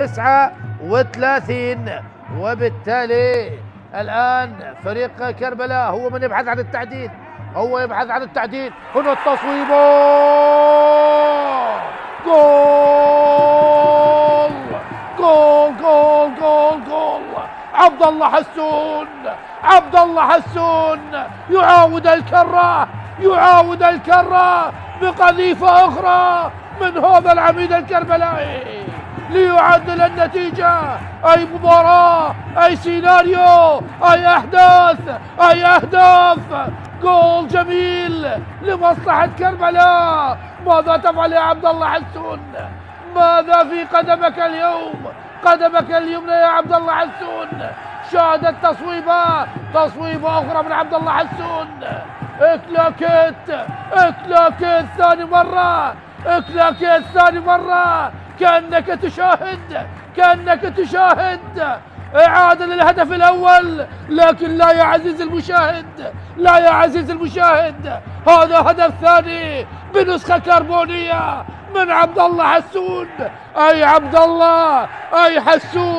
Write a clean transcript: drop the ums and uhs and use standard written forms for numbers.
39. وبالتالي الآن فريق كربلاء هو من يبحث عن التعديل، هو يبحث عن التعديل. هنا التصويب، جول جول جول جول جول. عبد الله حسون، عبد الله حسون يعاود الكرة، يعاود الكرة بقذيفة أخرى من هذا العميد الكربلائي ليعدل النتيجة. أي مباراة، أي سيناريو، أي أحداث، أي أهداف. جول جميل لمصلحة كربلاء. ماذا تفعل يا عبد الله حسون؟ ماذا في قدمك اليوم؟ قدمك اليمنى يا عبد الله حسون شاهدت تصويبة أخرى من عبد الله حسون. إكلاكيت ثاني مرة، إكلاكيت ثاني مرة. كأنك تشاهد إعادة للهدف الأول، لكن لا يا عزيز المشاهد، لا يا عزيز المشاهد، هذا هدف ثاني بنسخة كربونية من عبد الله حسون. أي عبد الله، أي حسون.